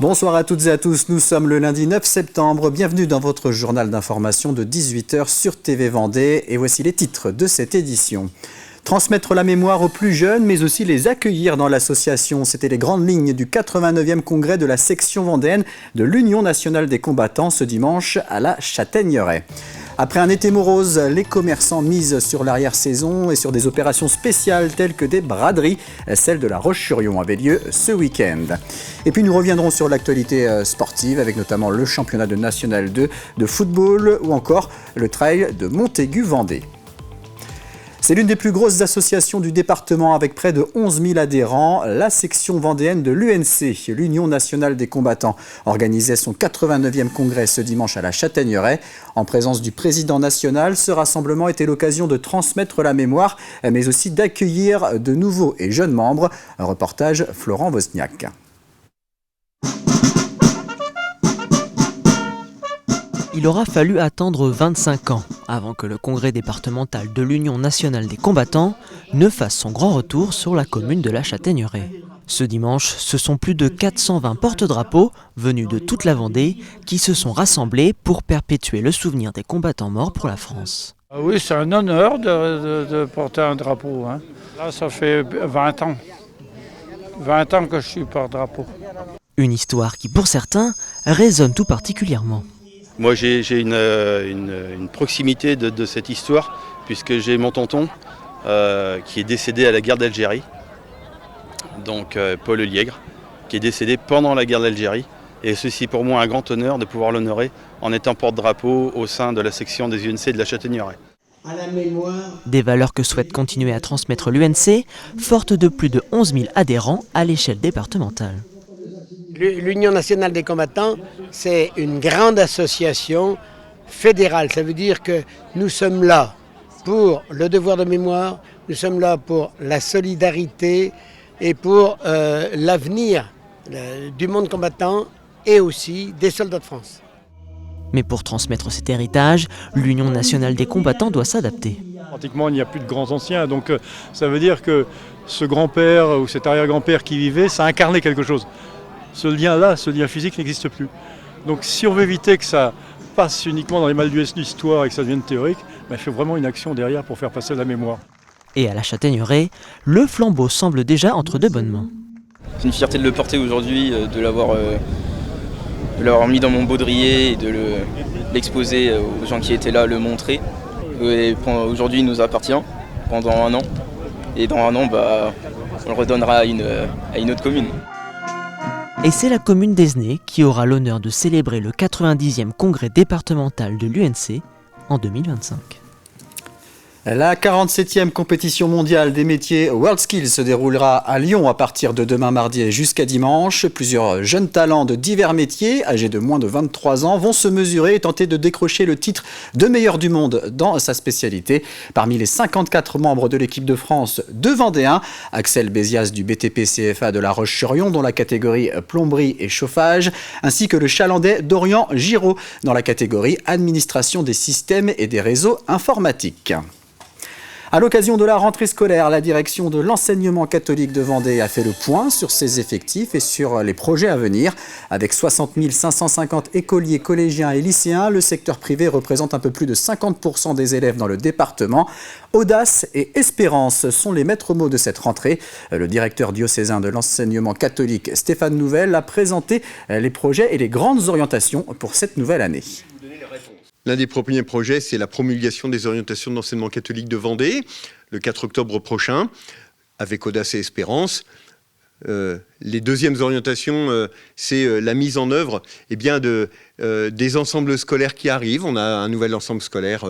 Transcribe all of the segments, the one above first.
Bonsoir à toutes et à tous, nous sommes le lundi 9 septembre, bienvenue dans votre journal d'information de 18 h sur TV Vendée et voici les titres de cette édition. Transmettre la mémoire aux plus jeunes mais aussi les accueillir dans l'association, c'était les grandes lignes du 89e congrès de la section vendéenne de l'Union nationale des combattants ce dimanche à la Châtaigneraie. Après un été morose, les commerçants misent sur l'arrière-saison et sur des opérations spéciales telles que des braderies. Celle de la Roche-sur-Yon avait lieu ce week-end. Et puis nous reviendrons sur l'actualité sportive avec notamment le championnat de National 2 de football ou encore le trail de Montaigu-Vendée. C'est l'une des plus grosses associations du département avec près de 11 000 adhérents. La section vendéenne de l'UNC, l'Union nationale des combattants, organisait son 89e congrès ce dimanche à la Châtaigneraie. En présence du président national, ce rassemblement était l'occasion de transmettre la mémoire, mais aussi d'accueillir de nouveaux et jeunes membres. Un reportage Florent Wozniak. Il aura fallu attendre 25 ans avant que le congrès départemental de l'Union nationale des combattants ne fasse son grand retour sur la commune de la Châtaigneraie. Ce dimanche, ce sont plus de 420 porte-drapeaux venus de toute la Vendée qui se sont rassemblés pour perpétuer le souvenir des combattants morts pour la France. Oui, c'est un honneur de porter un drapeau. Là, ça fait 20 ans. 20 ans que je suis porte-drapeau. Une histoire qui, pour certains, résonne tout particulièrement. Moi j'ai une proximité de cette histoire puisque j'ai mon tonton qui est décédé à la guerre d'Algérie, donc Paul Liègre, qui est décédé pendant la guerre d'Algérie. Et ceci pour moi un grand honneur de pouvoir l'honorer en étant porte-drapeau au sein de la section des UNC de la Châtaigneraie. Des valeurs que souhaite continuer à transmettre l'UNC, forte de plus de 11 000 adhérents à l'échelle départementale. L'Union nationale des combattants, c'est une grande association fédérale. Ça veut dire que nous sommes là pour le devoir de mémoire, nous sommes là pour la solidarité et pour l'avenir du monde combattant et aussi des soldats de France. Mais pour transmettre cet héritage, l'Union nationale des combattants doit s'adapter. Pratiquement, il n'y a plus de grands anciens, donc ça veut dire que ce grand-père ou cet arrière-grand-père qui vivait, ça incarnait quelque chose. Ce lien-là, ce lien physique n'existe plus. Donc si on veut éviter que ça passe uniquement dans les manuels d'histoire et que ça devienne théorique, il faut vraiment une action derrière pour faire passer la mémoire. Et à la Châtaigneraie, le flambeau semble déjà entre de bonnes mains. C'est une fierté de le porter aujourd'hui, de l'avoir mis dans mon baudrier et de l'exposer aux gens qui étaient là, le montrer. Et aujourd'hui, il nous appartient pendant un an. Et dans un an, on le redonnera à une autre commune. Et c'est la commune d'Esnay qui aura l'honneur de célébrer le 90e congrès départemental de l'UNC en 2025. La 47e compétition mondiale des métiers WorldSkills se déroulera à Lyon à partir de demain mardi et jusqu'à dimanche. Plusieurs jeunes talents de divers métiers, âgés de moins de 23 ans, vont se mesurer et tenter de décrocher le titre de meilleur du monde dans sa spécialité. Parmi les 54 membres de l'équipe de France, 2 Vendéens, Axel Bézias du BTP CFA de La Roche-sur-Yon dans la catégorie plomberie et chauffage, ainsi que le Chalandais Dorian Giraud dans la catégorie administration des systèmes et des réseaux informatiques. À l'occasion de la rentrée scolaire, la direction de l'enseignement catholique de Vendée a fait le point sur ses effectifs et sur les projets à venir. Avec 60 550 écoliers, collégiens et lycéens, le secteur privé représente un peu plus de 50% des élèves dans le département. Audace et espérance sont les maîtres mots de cette rentrée. Le directeur diocésain de l'enseignement catholique, Stéphane Nouvel, a présenté les projets et les grandes orientations pour cette nouvelle année. L'un des premiers projets, c'est la promulgation des orientations de l'enseignement catholique de Vendée, le 4 octobre prochain, avec Audace et Espérance. Les deuxièmes orientations, c'est la mise en œuvre des ensembles scolaires qui arrivent. On a un nouvel ensemble scolaire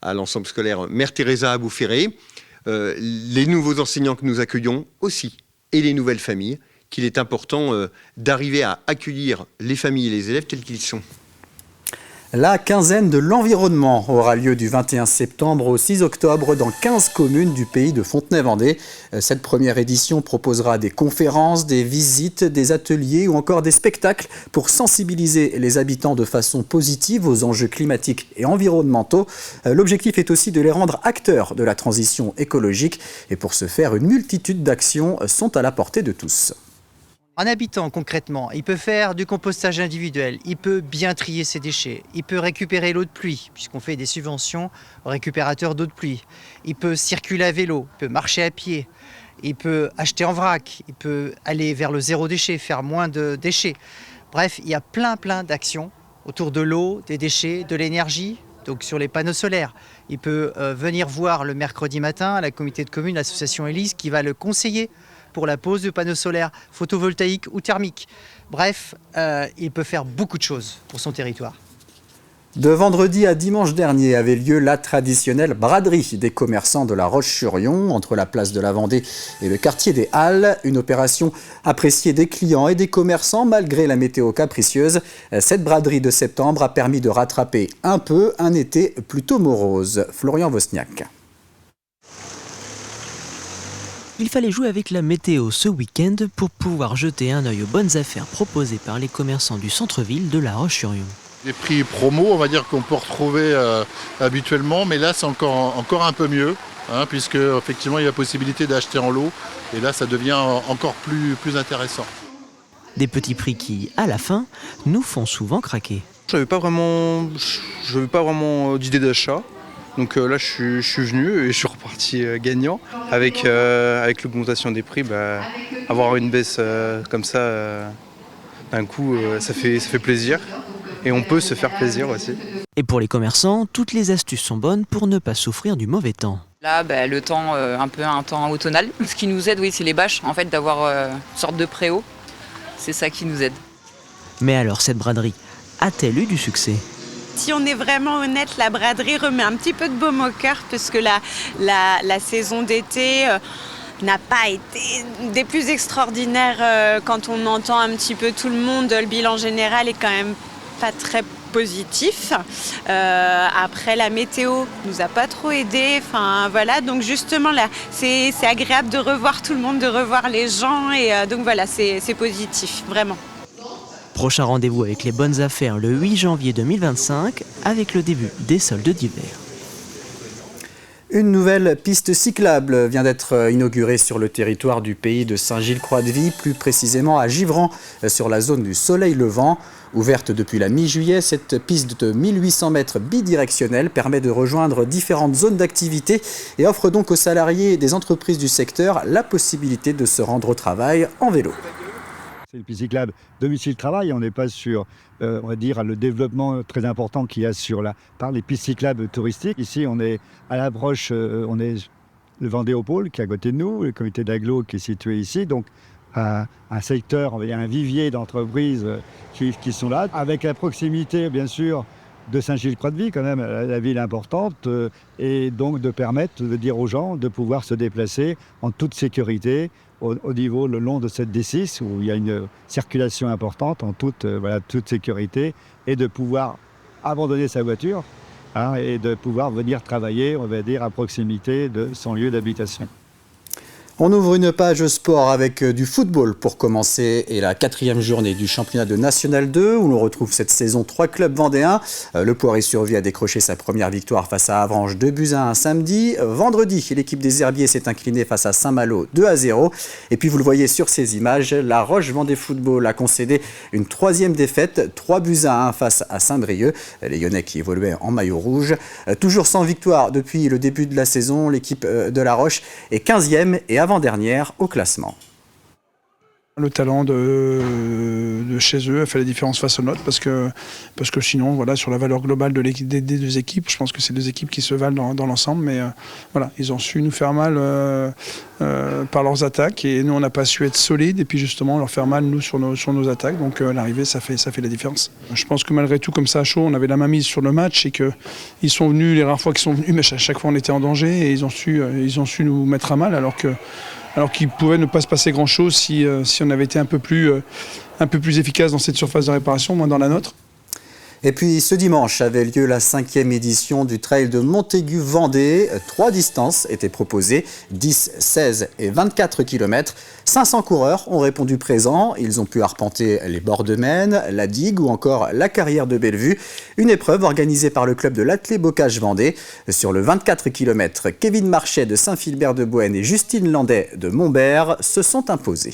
à l'ensemble scolaire Mère Teresa à Boufféré. Les nouveaux enseignants que nous accueillons aussi, et les nouvelles familles, qu'il est important d'arriver à accueillir les familles et les élèves tels qu'ils sont. La quinzaine de l'environnement aura lieu du 21 septembre au 6 octobre dans 15 communes du pays de Fontenay-Vendée. Cette première édition proposera des conférences, des visites, des ateliers ou encore des spectacles pour sensibiliser les habitants de façon positive aux enjeux climatiques et environnementaux. L'objectif est aussi de les rendre acteurs de la transition écologique et pour ce faire, une multitude d'actions sont à la portée de tous. Un habitant, concrètement, il peut faire du compostage individuel, il peut bien trier ses déchets, il peut récupérer l'eau de pluie, puisqu'on fait des subventions aux récupérateurs d'eau de pluie. Il peut circuler à vélo, il peut marcher à pied, il peut acheter en vrac, il peut aller vers le zéro déchet, faire moins de déchets. Bref, il y a plein d'actions autour de l'eau, des déchets, de l'énergie, donc sur les panneaux solaires. Il peut venir voir le mercredi matin à la comité de commune, l'association Élise, qui va le conseiller pour la pose de panneaux solaires photovoltaïques ou thermiques. Bref, il peut faire beaucoup de choses pour son territoire. De vendredi à dimanche dernier avait lieu la traditionnelle braderie des commerçants de La Roche-sur-Yon, entre la place de la Vendée et le quartier des Halles. Une opération appréciée des clients et des commerçants malgré la météo capricieuse. Cette braderie de septembre a permis de rattraper un peu un été plutôt morose. Florian Wozniak. Il fallait jouer avec la météo ce week-end pour pouvoir jeter un œil aux bonnes affaires proposées par les commerçants du centre-ville de La Roche-sur-Yon. Les prix promo, on va dire qu'on peut retrouver habituellement, mais là c'est encore un peu mieux, puisque effectivement il y a la possibilité d'acheter en lot, et là ça devient encore plus intéressant. Des petits prix qui, à la fin, nous font souvent craquer. Je n'avais pas vraiment d'idée d'achat. Donc là, je suis venu et je suis reparti gagnant. Avec l'augmentation des prix, avoir une baisse comme ça d'un coup, ça fait plaisir. Et on peut se faire plaisir aussi. Et pour les commerçants, toutes les astuces sont bonnes pour ne pas souffrir du mauvais temps. Là, le temps, un temps automnal. Ce qui nous aide, oui, c'est les bâches, en fait, d'avoir une sorte de préau. C'est ça qui nous aide. Mais alors, cette braderie a-t-elle eu du succès ? Si on est vraiment honnête, la braderie remet un petit peu de baume au cœur, parce que la saison d'été n'a pas été des plus extraordinaires. Quand on entend un petit peu tout le monde, le bilan général est quand même pas très positif. Après, la météo nous a pas trop aidé. Enfin voilà, donc justement là, c'est agréable de revoir tout le monde, de revoir les gens, et donc voilà, c'est positif, vraiment. Prochain rendez-vous avec les bonnes affaires le 8 janvier 2025 avec le début des soldes d'hiver. Une nouvelle piste cyclable vient d'être inaugurée sur le territoire du pays de Saint-Gilles-Croix-de-Vie, plus précisément à Givran, sur la zone du Soleil Levant. Ouverte depuis la mi-juillet, cette piste de 1800 mètres bidirectionnelle permet de rejoindre différentes zones d'activité et offre donc aux salariés des entreprises du secteur la possibilité de se rendre au travail en vélo. C'est une piste cyclable domicile-travail, on n'est pas sur on va dire, le développement très important qu'il y a par les pistes cyclables touristiques. Ici, on est à la broche, on est le Vendéopole qui est à côté de nous, le comité d'agglo qui est situé ici, donc un secteur, on va dire un vivier d'entreprises qui sont là, avec la proximité, bien sûr, de Saint-Gilles-Croix-de-Vie, quand même, la ville importante, et donc de permettre de dire aux gens de pouvoir se déplacer en toute sécurité au niveau, le long de cette D6, où il y a une circulation importante en toute sécurité, et de pouvoir abandonner sa voiture et de pouvoir venir travailler, on va dire, à proximité de son lieu d'habitation. On ouvre une page sport avec du football pour commencer et la 4e journée du championnat de National 2 où l'on retrouve cette saison 3 clubs vendéens. Le Poiré-sur-Vie a décroché sa première victoire face à Avranches 2-1 samedi. Vendredi, l'équipe des Herbiers s'est inclinée face à Saint-Malo 2-0. Et puis vous le voyez sur ces images, la Roche Vendée Football a concédé une 3e défaite, 3-1 face à Saint-Brieuc. Les Lyonnais qui évoluaient en maillot rouge. Toujours sans victoire depuis le début de la saison, l'équipe de la Roche est 15e et avant-dernière au classement. Le talent de chez eux a fait la différence face aux nôtres parce que sinon, voilà, sur la valeur globale des deux équipes, je pense que c'est deux équipes qui se valent dans l'ensemble, mais voilà, ils ont su nous faire mal par leurs attaques et nous on n'a pas su être solides et puis justement leur faire mal nous sur nos attaques, donc l'arrivée ça fait la différence. Je pense que malgré tout, comme ça à chaud, on avait la main mise sur le match et qu'ils sont venus les rares fois qu'ils sont venus, mais à chaque fois on était en danger et ils ont su nous mettre à mal alors qu'il pouvait ne pas se passer grand-chose si on avait été un peu plus efficace dans cette surface de réparation, moins dans la nôtre. Et puis ce dimanche avait lieu la 5e édition du trail de Montaigu-Vendée. 3 distances étaient proposées, 10, 16 et 24 km. 500 coureurs ont répondu présents. Ils ont pu arpenter les bords de Maine, la digue ou encore la carrière de Bellevue. Une épreuve organisée par le club de l'Athlé Bocage Vendée. Sur le 24 km, Kevin Marchais de Saint-Philbert-de-Bouenne et Justine Landais de Montbert se sont imposés.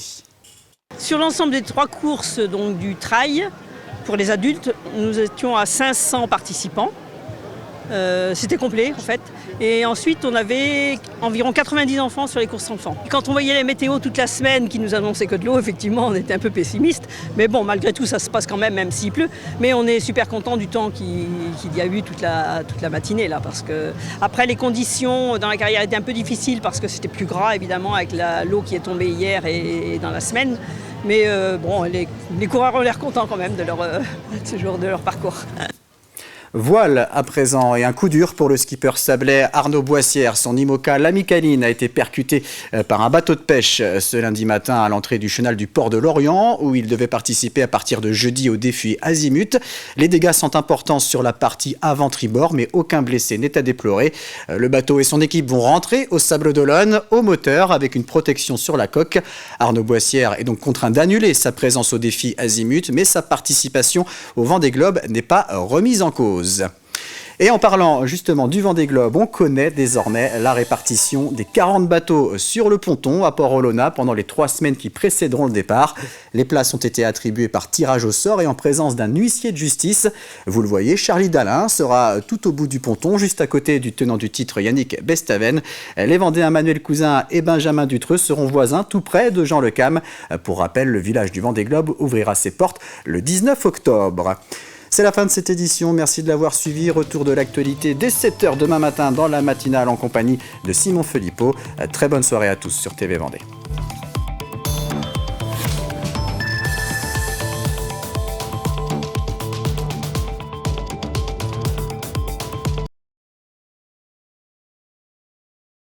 Sur l'ensemble des 3 courses donc, du trail, pour les adultes, nous étions à 500 participants. C'était complet en fait. Et ensuite, on avait environ 90 enfants sur les courses enfants. Quand on voyait les météos toute la semaine qui nous annonçaient que de l'eau, effectivement, on était un peu pessimiste. Mais bon, malgré tout, ça se passe quand même s'il pleut. Mais on est super content du temps qu'il y a eu toute la matinée là, parce que après les conditions dans la carrière étaient un peu difficiles parce que c'était plus gras évidemment avec l'eau qui est tombée hier et dans la semaine. Mais bon, les coureurs ont l'air contents quand même de ce jour de leur parcours. Voile à présent et un coup dur pour le skipper sablais Arnaud Boissière. Son IMOCA l'Amicaline a été percuté par un bateau de pêche ce lundi matin à l'entrée du chenal du port de Lorient où il devait participer à partir de jeudi au défi Azimut. Les dégâts sont importants sur la partie avant-tribord mais aucun blessé n'est à déplorer. Le bateau et son équipe vont rentrer au Sables d'Olonne au moteur avec une protection sur la coque. Arnaud Boissière est donc contraint d'annuler sa présence au défi Azimut mais sa participation au Vendée Globe n'est pas remise en cause. Et en parlant justement du Vendée Globe, on connaît désormais la répartition des 40 bateaux sur le ponton à Port-Olona pendant les 3 semaines qui précéderont le départ. Les places ont été attribuées par tirage au sort et en présence d'un huissier de justice. Vous le voyez, Charlie Dalin sera tout au bout du ponton, juste à côté du tenant du titre Yannick Bestaven. Les Vendéens Manuel Cousin et Benjamin Dutreux seront voisins tout près de Jean Le Cam. Pour rappel, le village du Vendée Globe ouvrira ses portes le 19 octobre. C'est la fin de cette édition, merci de l'avoir suivi. Retour de l'actualité dès 7h demain matin dans la matinale en compagnie de Simon Philippot. Très bonne soirée à tous sur TV Vendée.